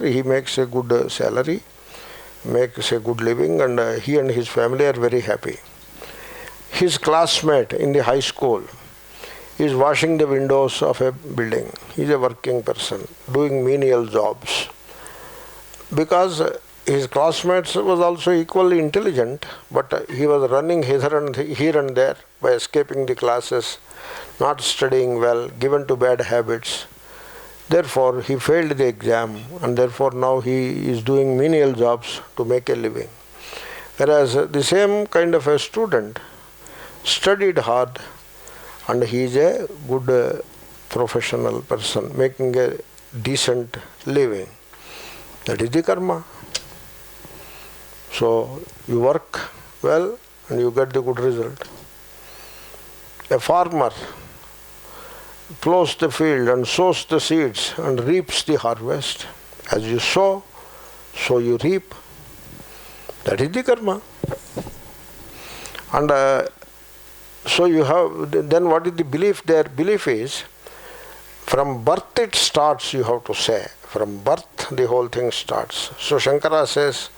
He makes a good salary, makes a good living, and he and his family are very happy. His classmate in the high school is washing the windows of a building. He is a working person, doing menial jobs. Because his classmates was also equally intelligent, but he was running here and there by escaping the classes, not studying well, given to bad habits. Therefore, he failed the exam, and therefore now he is doing menial jobs to make a living. Whereas the same kind of a student studied hard, and he is a good professional person, making a decent living. That is the karma. So, you work well and you get the good result. A farmer plows the field and sows the seeds and reaps the harvest. As you sow, so you reap. That is the karma. And so you have, then what is the belief? Their belief is, from birth it starts, you have to say. From birth the whole thing starts. So Shankara says,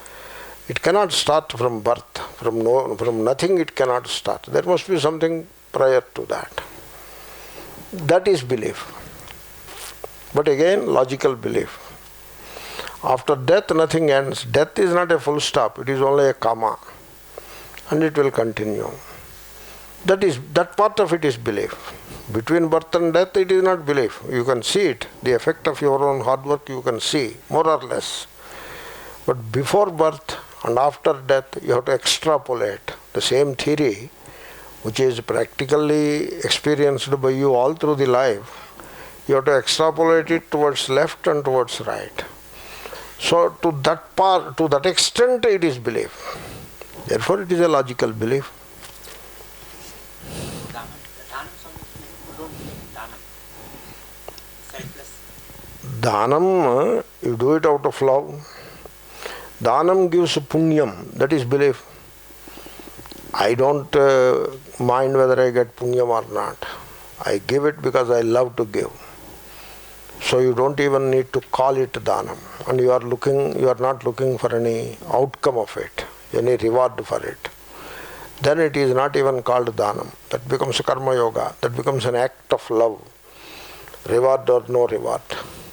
it cannot start from birth. From nothing it cannot start. There must be something prior to that. That is belief. But again, logical belief. After death, nothing ends. Death is not a full stop. It is only a comma. And it will continue. That part of it is belief. Between birth and death, it is not belief. You can see it. The effect of your own hard work you can see, more or less. But before birth and after death, you have to extrapolate the same theory, which is practically experienced by you all through the life. You have to extrapolate it towards left and towards right. So to that extent, it is belief. Therefore, it is a logical belief. Dhanam, you do it out of love. Dhanam gives punyam, that is belief. I don't mind whether I get punyam or not. I give it because I love to give. So you don't even need to call it dhanam. And you are not looking for any outcome of it, any reward for it. Then it is not even called dhanam. That becomes karma yoga. That becomes an act of love. Reward or no reward.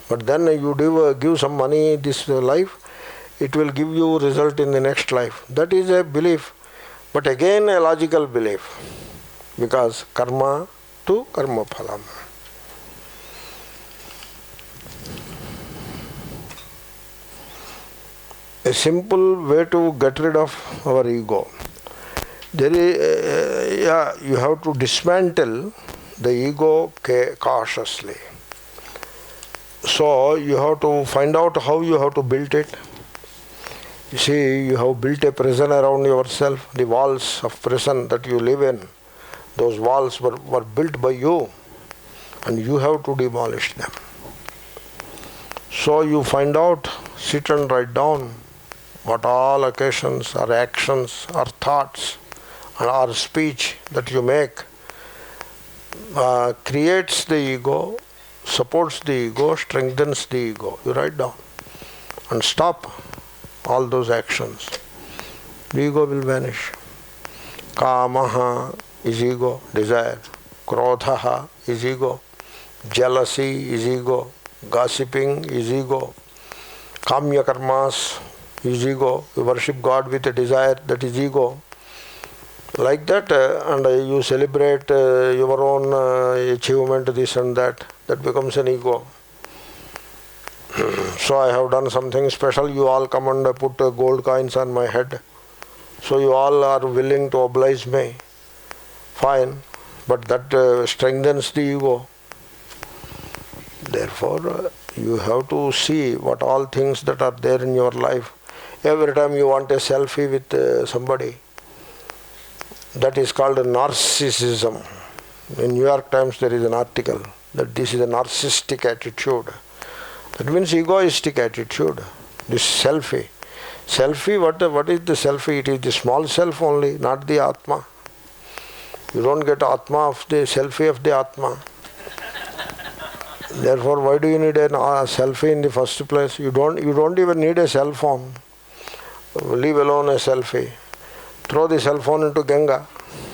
But then you give some money this life, it will give you result in the next life. That is a belief. But again a logical belief. Because karma to karma phalam. A simple way to get rid of our ego. There is, you have to dismantle the ego cautiously. So you have to find out how you have to build it. You see, you have built a prison around yourself. The walls of prison that you live in, those walls were built by you, and you have to demolish them. So you find out, sit and write down what all occasions or actions or thoughts or speech that you make creates the ego, supports the ego, strengthens the ego. You write down and stop all those actions. The ego will vanish. Kamaha is ego, desire. Krodhaha is ego. Jealousy is ego. Gossiping is ego. Kamya karmas is ego. You worship God with a desire, that is ego. Like that, and you celebrate your own achievement, this and that becomes an ego. So I have done something special, you all come and put gold coins on my head. So you all are willing to oblige me. Fine, but that strengthens the ego. Therefore, you have to see what all things that are there in your life. Every time you want a selfie with somebody, that is called narcissism. In New York Times there is an article that this is a narcissistic attitude. That means egoistic attitude. This selfie. Selfie, what is the selfie? It is the small self only, not the Atma. You don't get Atma of the selfie of the Atma. Therefore, why do you need a selfie in the first place? You don't even need a cell phone. Leave alone a selfie. Throw the cell phone into Ganga.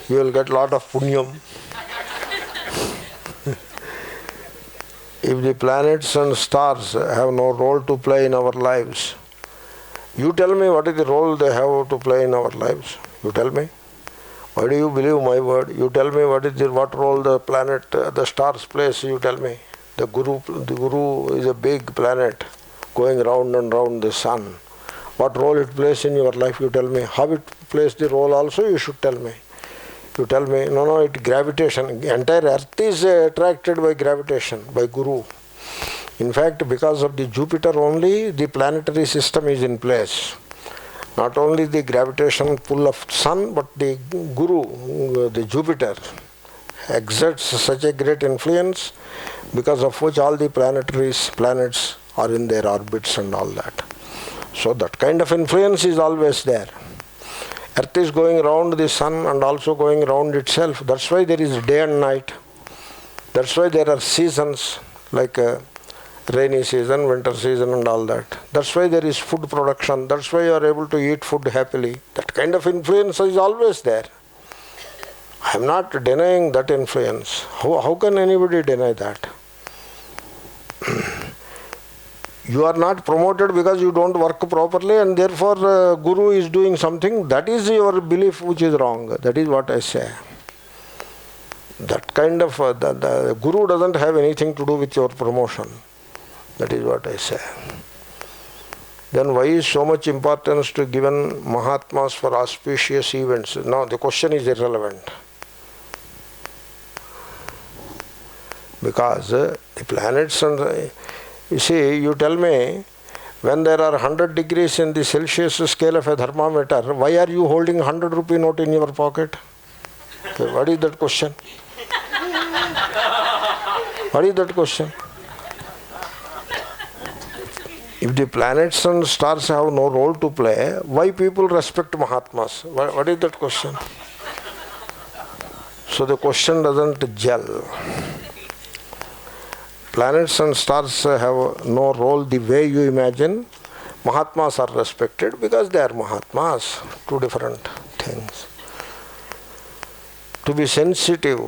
You will get lot of punyam. If the planets and stars have no role to play in our lives, you tell me what is the role they have to play in our lives. You tell me. Why do you believe my word? You tell me what role the planet, the stars plays. You tell me. The Guru is a big planet going round and round the sun. What role it plays in your life? You tell me. How it plays the role also? You should tell me. You tell me. No, it gravitation. Entire earth is attracted by gravitation, by Guru. In fact, because of the Jupiter only, the planetary system is in place. Not only the gravitation pull of sun, but the Guru, the Jupiter, exerts such a great influence, because of which all the planets are in their orbits and all that. So that kind of influence is always there. Earth is going round the sun and also going round itself. That's why there is day and night. That's why there are seasons like rainy season, winter season and all that. That's why there is food production. That's why you are able to eat food happily. That kind of influence is always there. I am not denying that influence. How can anybody deny that? You are not promoted because you don't work properly, and therefore Guru is doing something. That is your belief which is wrong. That is what I say. That kind of, the Guru doesn't have anything to do with your promotion. That is what I say. Then why is so much importance to given Mahatmas for auspicious events? Now the question is irrelevant. Because the planets and... You see, you tell me, when there are 100 degrees in the Celsius scale of a thermometer, why are you holding 100 rupee note in your pocket? What is that question? What is that question? If the planets and stars have no role to play, why people respect Mahatmas? What is that question? So the question doesn't gel. Planets and stars have no role the way you imagine. Mahatmas are respected because they are Mahatmas. Two different things. To be sensitive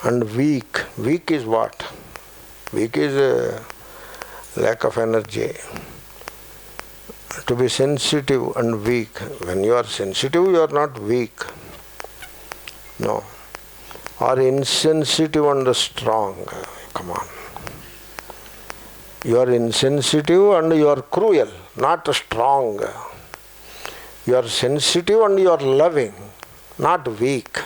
and weak. Weak is what? Weak is a lack of energy. To be sensitive and weak. When you are sensitive, you are not weak. No. Or insensitive and strong. Come on. You are insensitive and you are cruel, not strong. You are sensitive and you are loving, not weak.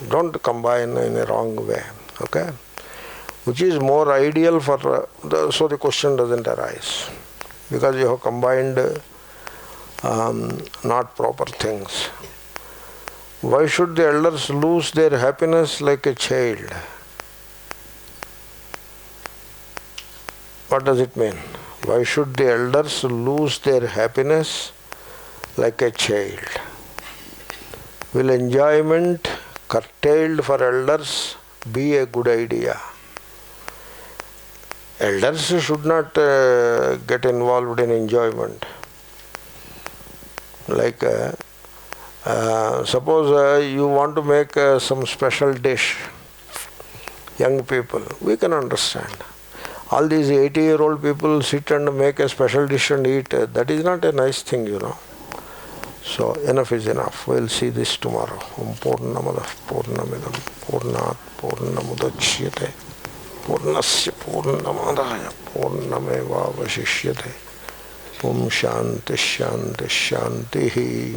Don't combine in a wrong way. Okay? Which is more ideal for... so the question doesn't arise. Because you have combined not proper things. Why should the elders lose their happiness like a child? What does it mean? Why should the elders lose their happiness like a child? Will enjoyment curtailed for elders be a good idea? Elders should not get involved in enjoyment. Like, suppose you want to make some special dish. Young people, we can understand. All these 80-year-old people sit and make a special dish and eat. That is not a nice thing, you know. So enough is enough. We'll see this tomorrow. Purnamada Purnamidam Purnat Purnamudachyate Purnasya Purnamadaya Purnameva Vashishyate Om Shanti Shanti Shanti.